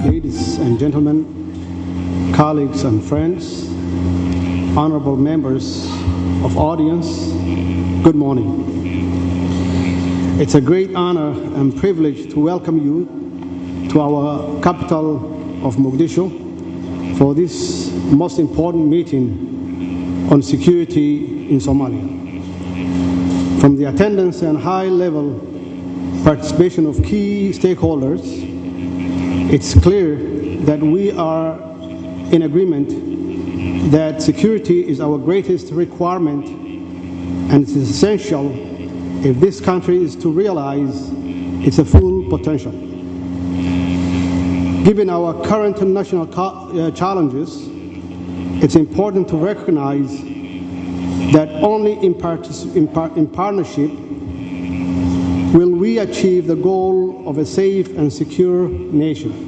Ladies and gentlemen, colleagues and friends, honorable members of audience, good morning. It's a great honor and privilege to welcome you to our capital of Mogadishu for this most important meeting on security in Somalia. From the attendance and high-level participation of key stakeholders, it's clear that we are in agreement that security is our greatest requirement and it is essential if this country is to realize its full potential. Given our current national challenges, it's important to recognize that only in partnership will we achieve the goal of a safe and secure nation.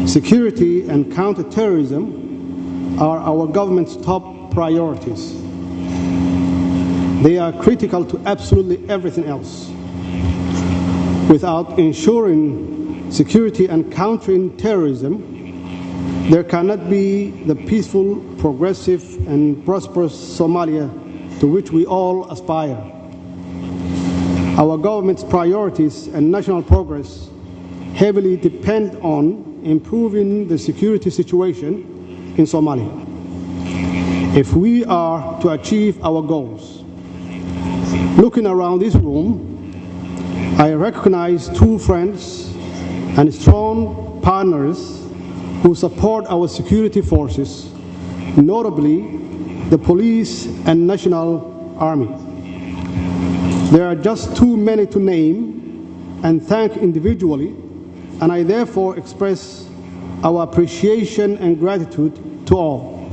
Security and counterterrorism are our government's top priorities. They are critical to absolutely everything else. Without ensuring security and countering terrorism, there cannot be the peaceful, progressive, and prosperous Somalia to which we all aspire. Our government's priorities and national progress heavily depend on improving the security situation in Somalia. If we are to achieve our goals, looking around this room, I recognize two friends and strong partners who support our security forces, notably the police and National Army. There are just too many to name and thank individually, and I therefore express our appreciation and gratitude to all.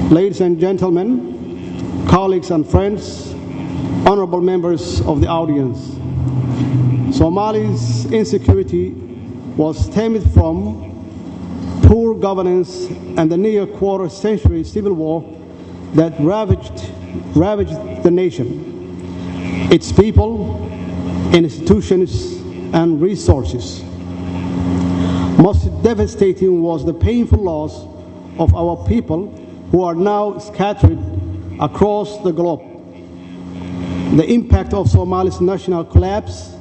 Ladies and gentlemen, colleagues and friends, honorable members of the audience, Somalia's insecurity was stemmed from poor governance and the near quarter-century civil war that ravaged the nation, its people, institutions, and resources. Most devastating was the painful loss of our people who are now scattered across the globe. The impact of Somalia's national collapse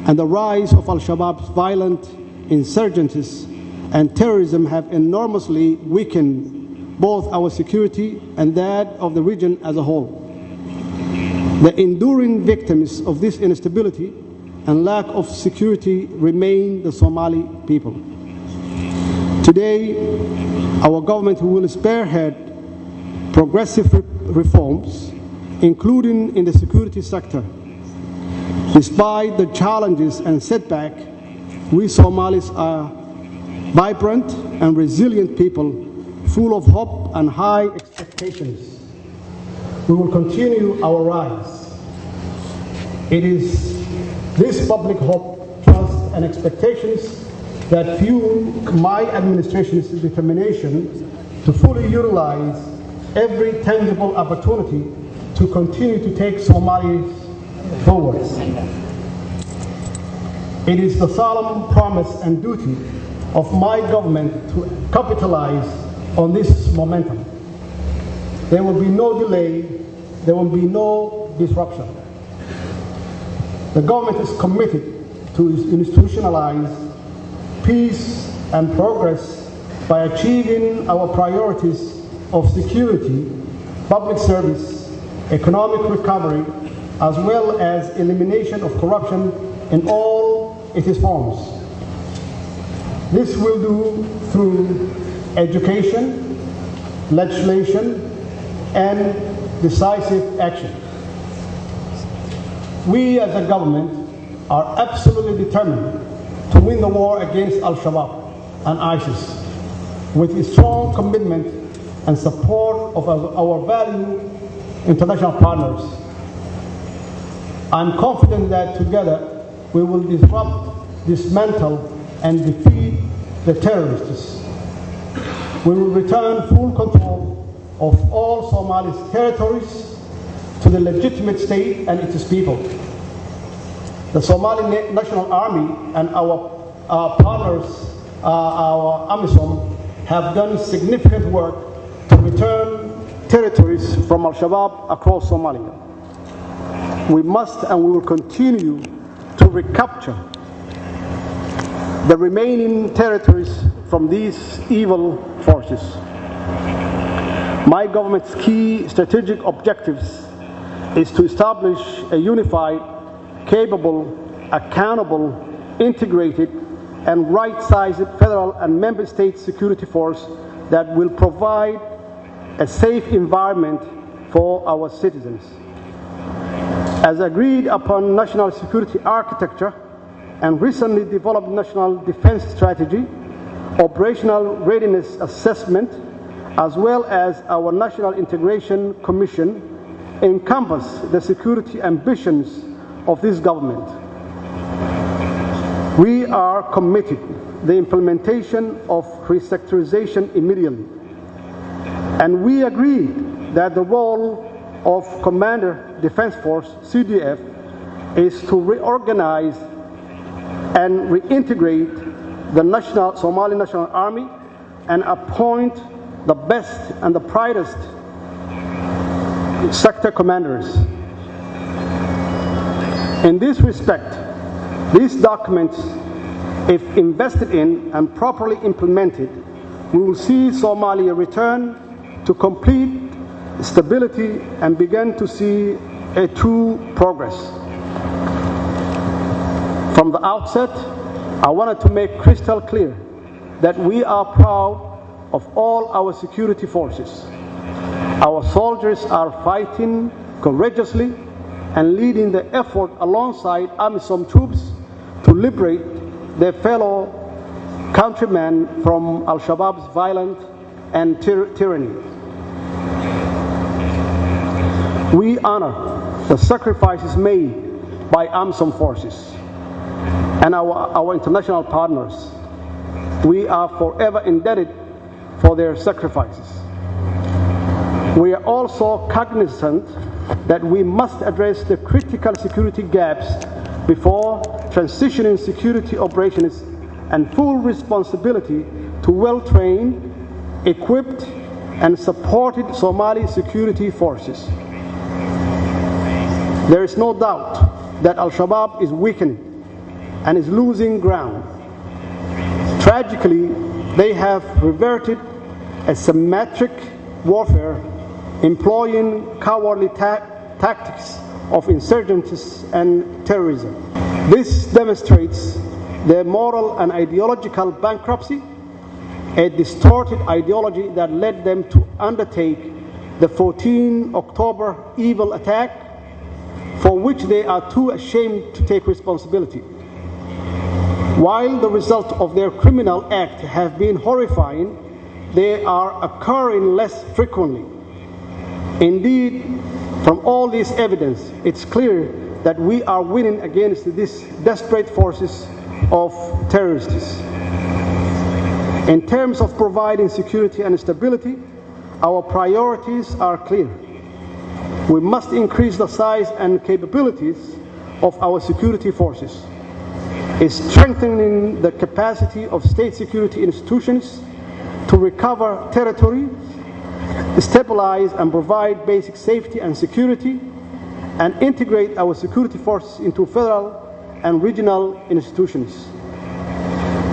and the rise of Al-Shabaab's violent insurgencies and terrorism have enormously weakened both our security and that of the region as a whole. The enduring victims of this instability and lack of security remain the Somali people. Today, our government will spearhead progressive reforms, including in the security sector. Despite the challenges and setbacks, we Somalis are vibrant and resilient people, full of hope and high expectations. We will continue our rise. It is this public hope, trust, and expectations that fuel my administration's determination to fully utilize every tangible opportunity to continue to take Somalia forward. It is the solemn promise and duty of my government to capitalize on this momentum. There will be no delay, there will be no disruption. The government is committed to institutionalize peace and progress by achieving our priorities of security, public service, economic recovery, as well as elimination of corruption in all its forms. This will do through education, legislation, and decisive action. We as a government are absolutely determined to win the war against Al-Shabaab and ISIS with a strong commitment and support of our valued international partners. I'm confident that together we will disrupt, dismantle, and defeat the terrorists. We will return full control of all Somali's territories to the legitimate state and its people. The Somali National Army and our partners, our AMISOM, have done significant work to return territories from Al-Shabaab across Somalia. We must and we will continue to recapture the remaining territories from these evil forces. My government's key strategic objectives is to establish a unified, capable, accountable, integrated, and right-sized federal and member state security force that will provide a safe environment for our citizens. As agreed upon national security architecture and recently developed national defense strategy, operational readiness assessment, as well as our National Integration Commission, encompass the security ambitions of this government. We are committed to the implementation of resectorization immediately, and we agree that the role of Commander Defense Force, CDF, is to reorganize and reintegrate the Somali National Army and appoint the best and the brightest sector commanders. In this respect, these documents, if invested in and properly implemented, we will see Somalia return to complete stability and begin to see a true progress. From the outset, I wanted to make crystal clear that we are proud of all our security forces. Our soldiers are fighting courageously and leading the effort alongside AMISOM troops to liberate their fellow countrymen from Al-Shabaab's violence and tyranny. We honor the sacrifices made by AMISOM forces and our international partners. We are forever indebted for their sacrifices. We are also cognizant that we must address the critical security gaps before transitioning security operations and full responsibility to well-trained, equipped, and supported Somali security forces. There is no doubt that Al-Shabaab is weakening and is losing ground. Tragically, they have reverted a symmetric warfare employing cowardly tactics of insurgency and terrorism. This demonstrates their moral and ideological bankruptcy, a distorted ideology that led them to undertake the 14 October evil attack, for which they are too ashamed to take responsibility. While the results of their criminal act have been horrifying, they are occurring less frequently. Indeed, from all this evidence, it's clear that we are winning against these desperate forces of terrorists. In terms of providing security and stability, our priorities are clear. We must increase the size and capabilities of our security forces, strengthening the capacity of state security institutions to recover territory, stabilize and provide basic safety and security, and integrate our security forces into federal and regional institutions.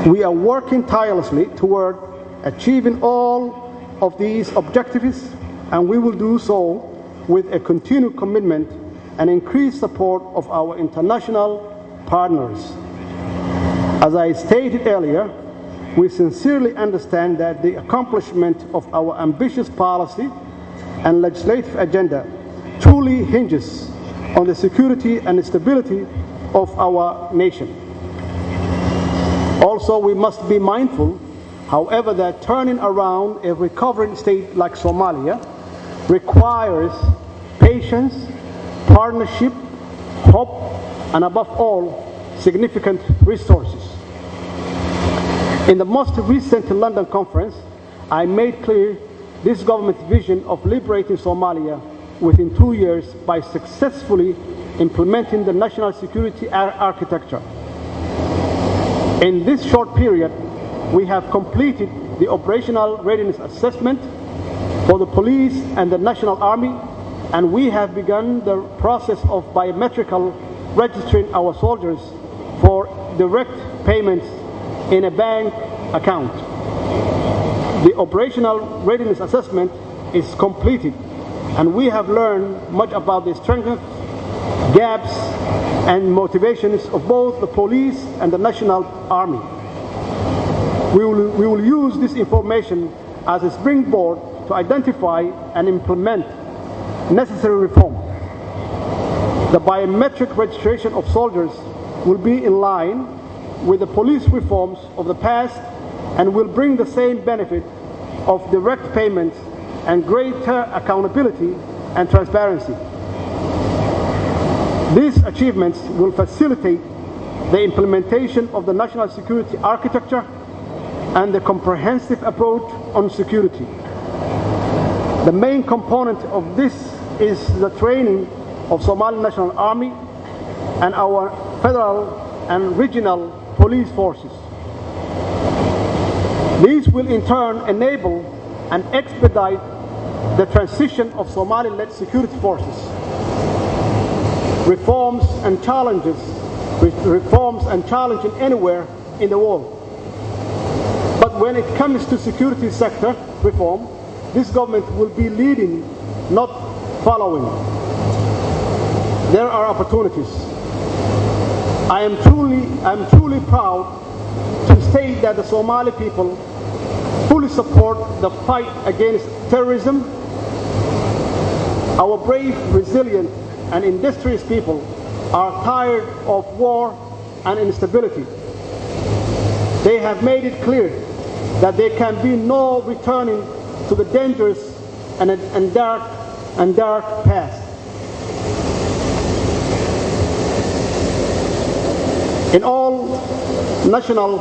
We are working tirelessly toward achieving all of these objectives, and we will do so with a continued commitment and increased support of our international partners. As I stated earlier, we sincerely understand that the accomplishment of our ambitious policy and legislative agenda truly hinges on the security and stability of our nation. Also, we must be mindful, however, that turning around a recovering state like Somalia requires patience, partnership, hope, and above all, significant resources. In the most recent London conference, I made clear this government's vision of liberating Somalia within 2 years by successfully implementing the national security architecture. In this short period, we have completed the operational readiness assessment for the police and the National Army, and we have begun the process of biometrical registering our soldiers for direct payments in a bank account. The operational readiness assessment is completed, and we have learned much about the strengths, gaps, and motivations of both the police and the National Army. We will use this information as a springboard to identify and implement necessary reform. The biometric registration of soldiers will be in line with the police reforms of the past and will bring the same benefit of direct payments and greater accountability and transparency. These achievements will facilitate the implementation of the national security architecture and the comprehensive approach on security. The main component of this is the training of Somali National Army and our federal and regional police forces. These will in turn enable and expedite the transition of Somali-led security forces. Reforms and challenges anywhere in the world. But when it comes to security sector reform, this government will be leading, not following. There are opportunities. I am truly proud to state that the Somali people fully support the fight against terrorism. Our brave, resilient, and industrious people are tired of war and instability. They have made it clear that there can be no returning to the dangerous and dark past. In all National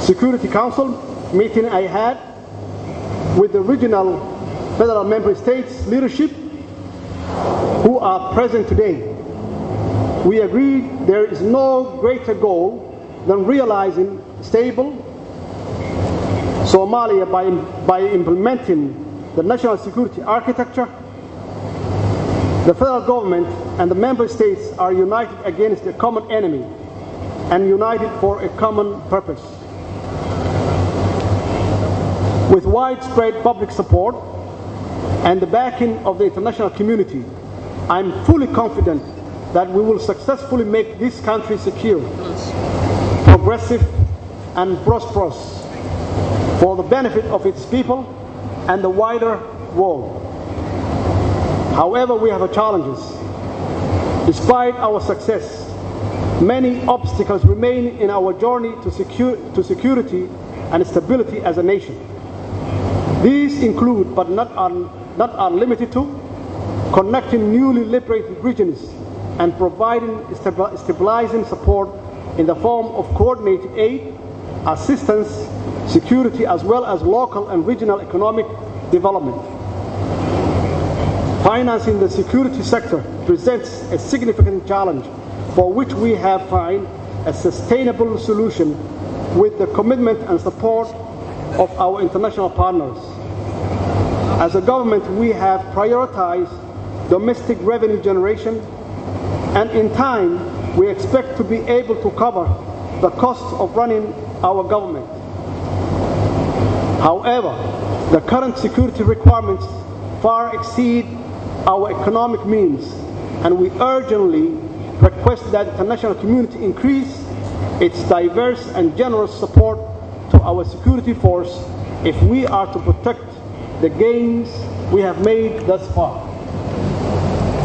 Security Council meeting I had with the regional federal member states leadership who are present today, we agreed there is no greater goal than realizing stable Somalia by implementing the national security architecture. The federal government and the member states are united against a common enemy and united for a common purpose. With widespread public support and the backing of the international community, I'm fully confident that we will successfully make this country secure, progressive, and prosperous for the benefit of its people and the wider world. However, we have challenges. Despite our success, many obstacles remain in our journey to security and stability as a nation. These include, but not are limited to, connecting newly liberated regions and providing stabilizing support in the form of coordinated aid, assistance, security, as well as local and regional economic development. Financing the security sector presents a significant challenge for which we have found a sustainable solution with the commitment and support of our international partners. As a government, we have prioritized domestic revenue generation, and in time, we expect to be able to cover the costs of running our government. However, the current security requirements far exceed our economic means, and we urgently request that the international community increase its diverse and generous support to our security force if we are to protect the gains we have made thus far.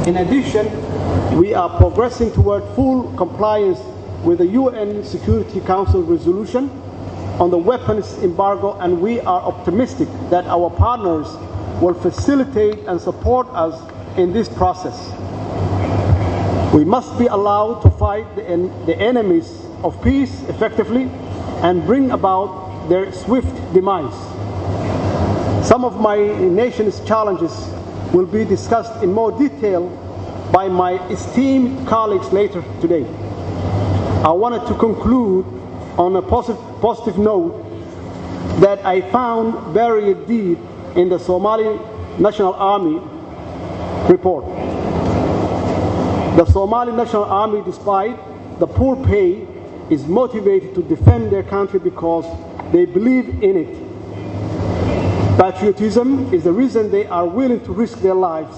In addition, we are progressing toward full compliance with the UN Security Council resolution on the weapons embargo, and we are optimistic that our partners will facilitate and support us in this process. We must be allowed to fight the enemies of peace effectively and bring about their swift demise. Some of my nation's challenges will be discussed in more detail by my esteemed colleagues later today. I wanted to conclude on a positive note that I found buried deep in the Somali National Army report. The Somali National Army, despite the poor pay, is motivated to defend their country because they believe in it. Patriotism is the reason they are willing to risk their lives.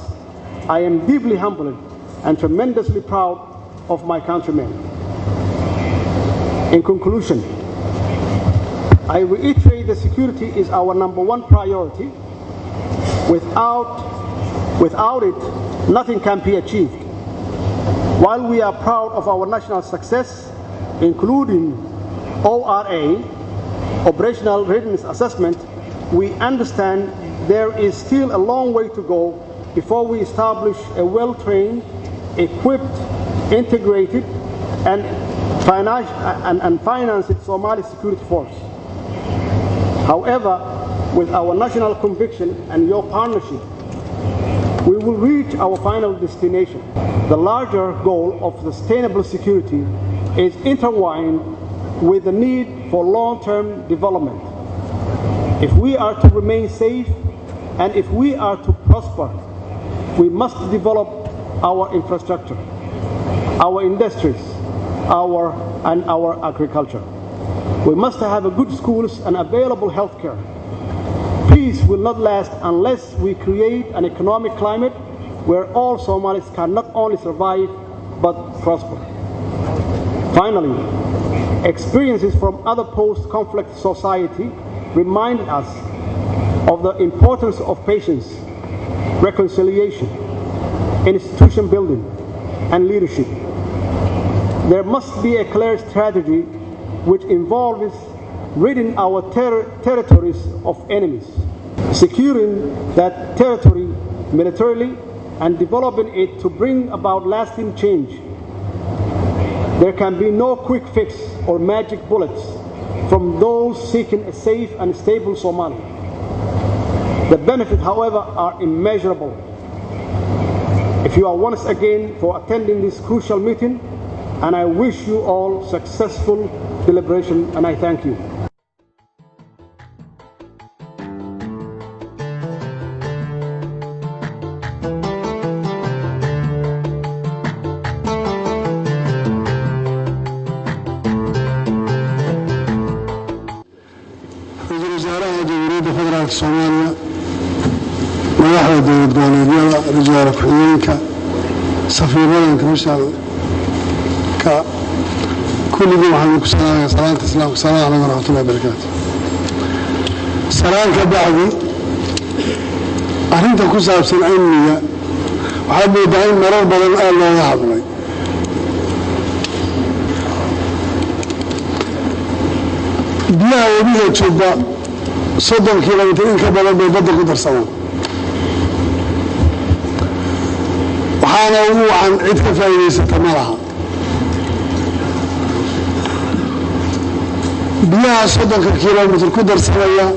I am deeply humbled and tremendously proud of my countrymen. In conclusion, I reiterate that security is our #1 priority. Without it, nothing can be achieved. While we are proud of our national success, including ORA, Operational Readiness Assessment, we understand there is still a long way to go before we establish a well-trained, equipped, integrated, and financed Somali security force. However, with our national conviction and your partnership, we will reach our final destination. The larger goal of sustainable security is intertwined with the need for long-term development. If we are to remain safe and if we are to prosper, we must develop our infrastructure, our industries, our agriculture. We must have good schools and available health care. Peace will not last unless we create an economic climate where all Somalis can not only survive but prosper. Finally, experiences from other post-conflict society remind us of the importance of patience, reconciliation, institution building, and leadership. There must be a clear strategy which involves ridding our territories of enemies, securing that territory militarily, and developing it to bring about lasting change. There can be no quick fix or magic bullets from those seeking a safe and stable Somalia. The benefits, however, are immeasurable. If you are once again for attending this crucial meeting, and I wish you all successful deliberation, and I thank you. Soomaaliya madaxda dowlad goboleedyada rajaal ku-xigeenka safiirada internationalka kulligii waxaan ku salaamayaa salaanta islaamka salaamu calaykum waraxmatullahi wabarakaatu. Salaanka bacdi arrinta ku saabsan amniga waxaad moodaa in marar badan aad looga hadlay. biyaha webiga Jubba 30 kilomitir in ka badan bay badda ku darsamaan. waxaana ugu wacan cid ka faa'iidaysata ma laha. biyaha 30 kilomitir ku darsamaya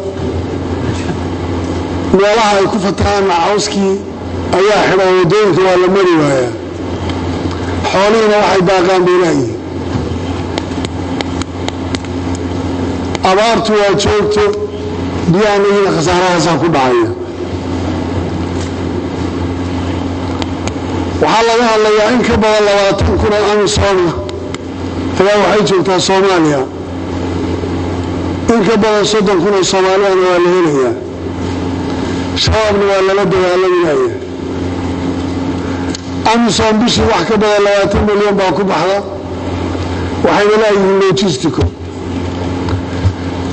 meelaha ay ku fatahaan cawskii ayaa xidhan wadooyinka waa la mari waayaa. xoolihiina waxay daaqaan beelahii. abaartu waa joogto biyahanagina khasaarahaasaa ku dhacaya. waxaa laga hadlayaa in ka badan 20,000 oo amisooma ayaa waxay joogtaa Soomaaliya. in ka badan 30,000 oo Soomaaliyana waa la helayaa. shabaabna waa lala dagaalamayaya. amisoom bishii wax ka badan 20 milyan baa ku baxda. waxayna leeyihiin logistico.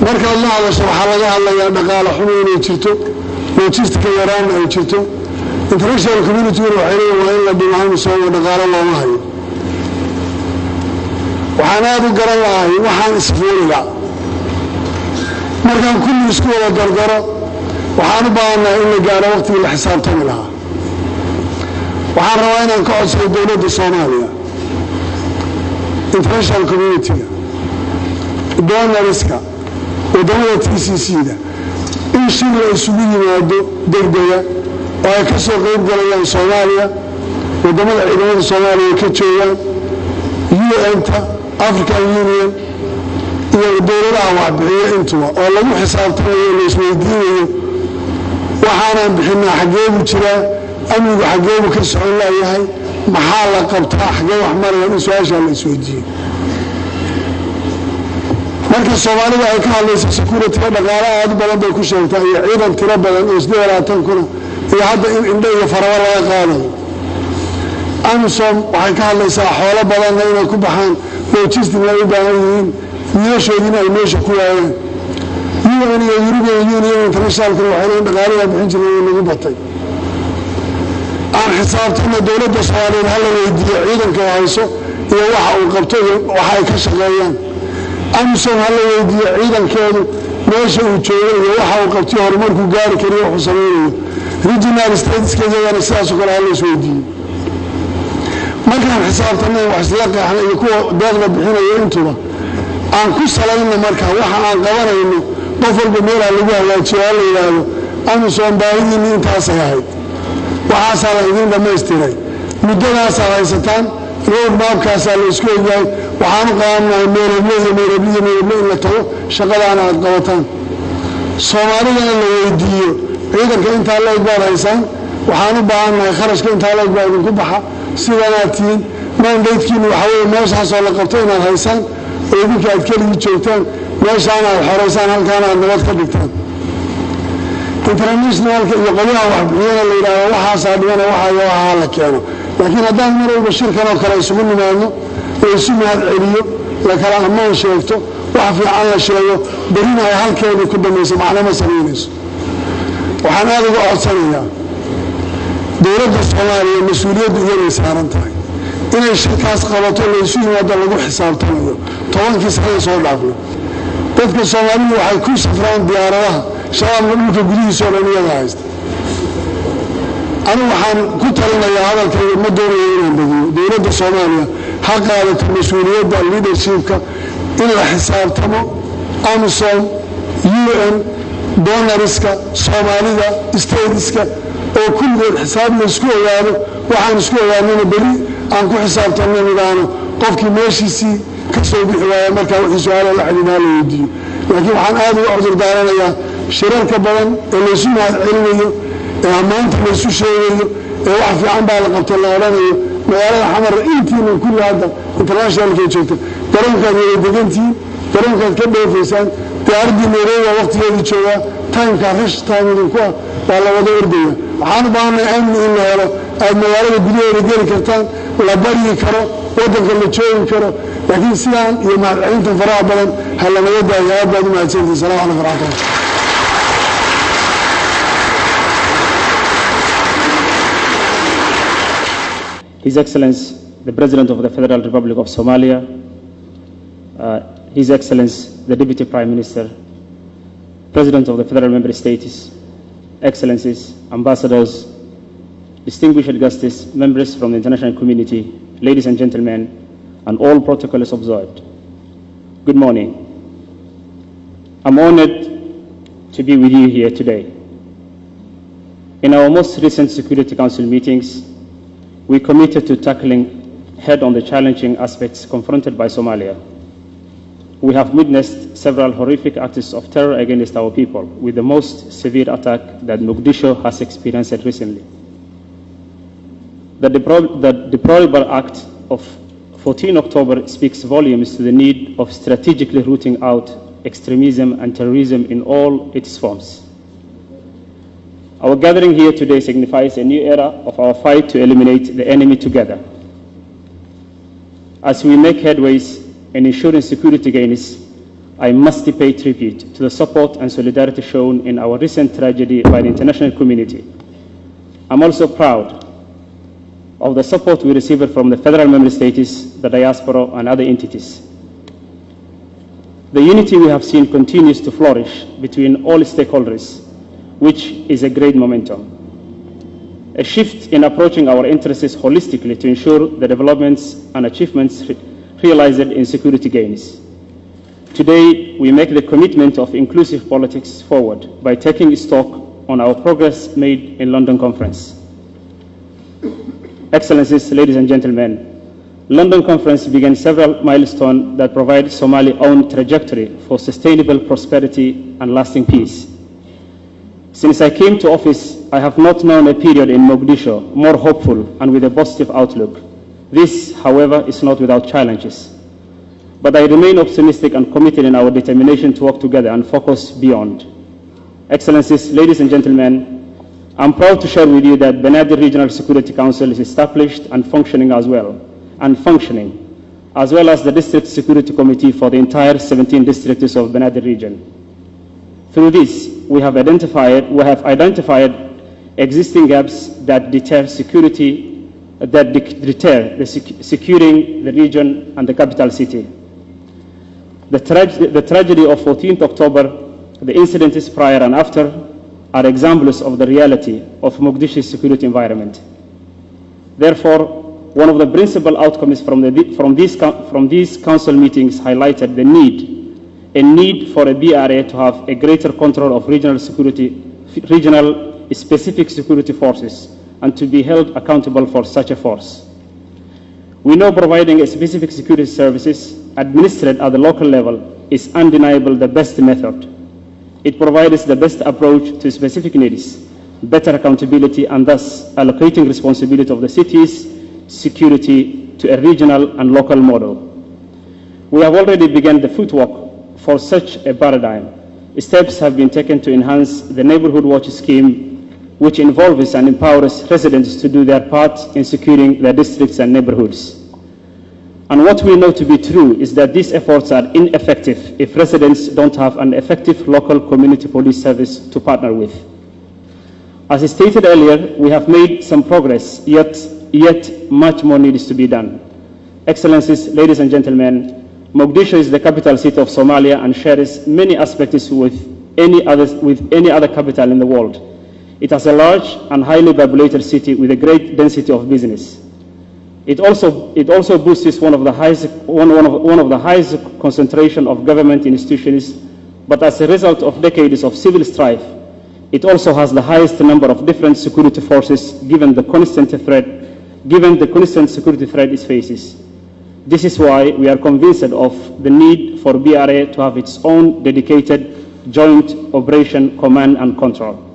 markaad la hadasho waxaa laga hadlayaa dhaqaale xumo inay jirto, logistica yaraan ay jirto. international community waxay leeyihiin waa in la dhimo amisoom oo dhaqaale looma hayo. waxaan aad u garan lahay waxaan isfuuliga markaan kulli isku wada gargaro waxaan u baahannahay in la gaaro waqtigii la xisaabtami lahaa. waxaan rabaa inaan ka codsado dowladda Soomaaliya, international community-ga, donoriska, wadamada TCC-da in shir la isugu yimaado degdega oo ay ka soo qayb galayaan Soomaaliya wadamada ciidamada Soomaaliya ka joogaan UN-ta African Union iyo dowladaha waxbixiya intuba oo lagu xisaabtamayo la isweydiinayo waxaan bixinaa xageebu jira amnigu xageebu ka socon lahayahay maxaa la qabtaa xagee wax maraya in su'aasha la isweydiiyo marka Soomaalida ay ka hadlayso security-ga dhaqaalaha aad badan bay ku sheegtaa iyo ciidan tiro badan oo 28 kuna iyo hadda in indho iyo faraba laga qaadayo AMISOM waxay ka hadlaysaa xoolo badan inay ku baxaan logistic ay u baahan yihiin wiilashoodina ay meesha ku waayeen UN iyo European Union international waxay dhaqaalaha bixin jireen lagu batay aan xisaabtana dowladda Soomaaliyeed hal weydiiyo ciidanka hayso iyo waxa uu qabto iyo waxa ay ka shaqeeyaan AMISOM hal weydiiyo ciidankeedu meesha uu joogo iyo waxa uu qabto horumarku gaari karo wuxuu sameeyo regional states-keedana sidaas oo kale hal isweydiiyo markaan xisaabtana wax isla qaaxna iyo kuwa deeqda bixinaya intuba aan ku salayno marka waxa aan qabanayno qof walba meel lagu hagaajiyo la yiraahdo AMISOM baahidii intaas ay ahayd waxaa la idin dhameystiray muddadaas ay haysataan road map-kaas la isku eegay waxaan qaadnaa meelaha in la tago shaqadana aad qabataan Soomaalida la weydiiyo ciidanka inta la igbaar haysan waxaan u baahanahay kharashka inta la igbaar ku baxa sidaatiin mandate-kiinu waxa weeye meeshaas oo la qabto inaad haysan oo idinka aad kaliya joogtaan meeshaan aad xoreysaan halkaan aad nabad ka dhigtaan internationalka iyo qolaha waxbixiyana la yiraahdo waxaas dhigana waxa la keeno laakiin haddaan mar walba shirkan oo kale isugu nimaadno oo isu mahad celiyo la kala ammaan sheegto wax fiican la sheego barina ay halkeedu ku dhamayso macluumaad sameynayso waxaan aad ugu codsanayaa dowladda Soomaaliya mas'uuliyaddu iyay saaran tahay inay shirkaas qabato la isu yimaado lagu xisaabtamayo 10 sano soo dhaafay dadka Soomaalidu waxay ku safraan diyaaradaha shabaab dhulka gudihiisa oo dhan iyaga haysta أنا وحن كنت لنا يا هذا الكلام ما دوري هنا دولة الصومالية حق على المسؤولية الليدرشيب إلى حساب تمام AMISOM UN دونرسكا صومالية استيدسكا وكل الحساب نسكو يعني وحن نسكو يعني نبري أنكو حساب تمام مدانو قفك ماشي سي كسو بحوايا مركا وحسوال الله علينا ليدي لكن وحن آدو أعذر دارنا يا شركة بدن اللي سمع علمي أمانة ليسوا شيء واحد في عم بالقبط الله ولا ميال الحمر أنتي من كل هذا international كيشوفته قرنكا يدقنتي قرنكا كبر في سان تعرضي مريض وقت يدي شوا تايم كارش تايم يدكوا والله وده ورديه عن بعض أمن إنه هلا الميال البديو رجال كرتان ولا بري كرو وده كل شيء كرو لكن سيان يوم أنت فراغ بلد هلا ما يبدأ يا بعد ما تصير سلام على فراغه His Excellency, the President of the Federal Republic of Somalia, His Excellency, the Deputy Prime Minister, President of the Federal Member States, Excellencies, Ambassadors, distinguished guests, members from the international community, ladies and gentlemen, and all protocols observed. Good morning. I'm honored to be with you here today. In our most recent Security Council meetings, we committed to tackling head-on the challenging aspects confronted by Somalia. We have witnessed several horrific acts of terror against our people, with the most severe attack that Mogadishu has experienced recently. The deplorable act of 14 October speaks volumes to the need of strategically rooting out extremism and terrorism in all its forms. Our gathering here today signifies a new era of our fight to eliminate the enemy together. As we make headways in ensuring security gains, I must pay tribute to the support and solidarity shown in our recent tragedy by the international community. I'm also proud of the support we received from the federal member states, the diaspora, and other entities. The unity we have seen continues to flourish between all stakeholders, which is a great momentum. A shift in approaching our interests holistically to ensure the developments and achievements realized in security gains. Today, we make the commitment of inclusive politics forward by taking stock on our progress made in London Conference. Excellencies, ladies and gentlemen, London Conference began several milestones that provide Somalia's own trajectory for sustainable prosperity and lasting peace. Since I came to office, I have not known a period in Mogadishu more hopeful and with a positive outlook. This, however, is not without challenges. But I remain optimistic and committed in our determination to work together and focus beyond. Excellencies, ladies and gentlemen, I'm proud to share with you that Banaadir Regional Security Council is established and functioning as well as the District Security Committee for the entire 17 districts of Banaadir region. Through this, we have identified existing gaps that deter securing the region and the capital city. The tragedy of 14th October, the incidents prior and after, are examples of the reality of Mogadishu's security environment. Therefore, one of the principal outcomes from these council meetings highlighted the need for a BRA to have a greater control of regional specific security forces and to be held accountable for such a force. We know providing a specific security services administered at the local level is undeniably the best method. It provides the best approach to specific needs, better accountability, and thus allocating responsibility of the city's security to a regional and local model. We have already begun the footwork for such a paradigm. Steps have been taken to enhance the Neighborhood Watch scheme, which involves and empowers residents to do their part in securing their districts and neighborhoods. And what we know to be true is that these efforts are ineffective if residents don't have an effective local community police service to partner with. As stated earlier, we have made some progress, yet much more needs to be done. Excellencies, ladies and gentlemen, Mogadishu is the capital city of Somalia and shares many aspects with any other capital in the world. It has a large and highly populated city with a great density of business. It also boasts one of the highest concentration of government institutions, but as a result of decades of civil strife, it also has the highest number of different security forces given the constant security threat it faces. This is why we are convinced of the need for BRA to have its own dedicated joint operation command and control.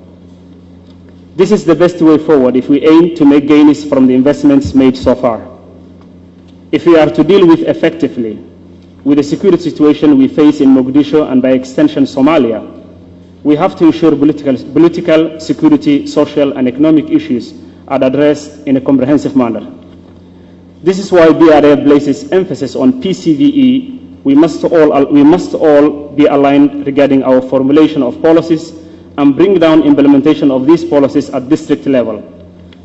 This is the best way forward if we aim to make gains from the investments made so far. If we are to deal effectively with the security situation we face in Mogadishu and by extension Somalia, we have to ensure political, security, social and economic issues are addressed in a comprehensive manner. This is why BRA places emphasis on PCVE. We must all be aligned regarding our formulation of policies and bring down implementation of these policies at district level.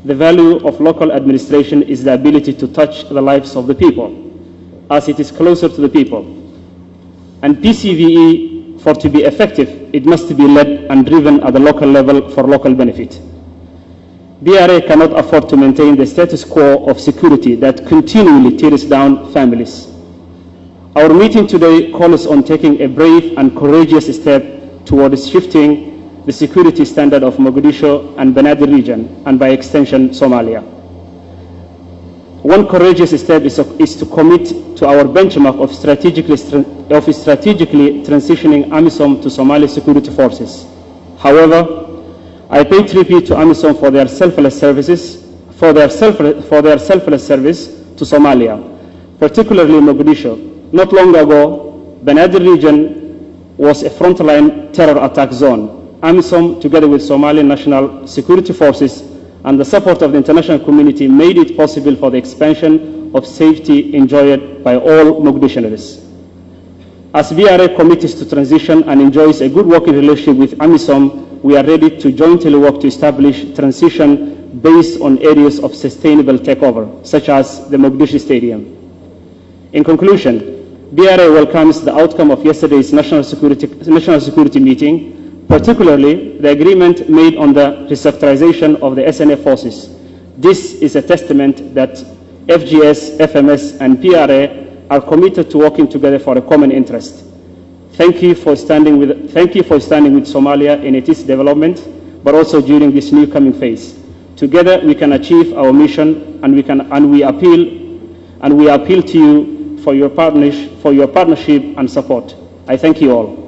The value of local administration is the ability to touch the lives of the people, as it is closer to the people. And PCVE, for to be effective, it must be led and driven at the local level for local benefit. BRA cannot afford to maintain the status quo of security that continually tears down families. Our meeting today calls on taking a brave and courageous step towards shifting the security standard of Mogadishu and Banaadir region, and by extension Somalia. One courageous step is to commit to our benchmark of strategically transitioning AMISOM to Somali security forces. However, I pay tribute to AMISOM for their selfless service to Somalia, particularly Mogadishu. Not long ago, Banaadir region was a frontline terror attack zone. AMISOM, together with Somali National Security Forces and the support of the international community, made it possible for the expansion of safety enjoyed by all Mogadishuans. As BRA commits to transition and enjoys a good working relationship with AMISOM, we are ready to jointly work to establish transition based on areas of sustainable takeover, such as the Mogadishu Stadium. In conclusion, BRA welcomes the outcome of yesterday's national security meeting, particularly the agreement made on the restructurization of the SNF forces. This is a testament that FGS, FMS, and PRA are committed to working together for a common interest. Thank you for standing with Somalia in its development, but also during this new coming phase. Together we can achieve our mission, and we appeal to you for your partnership and support. I thank you all.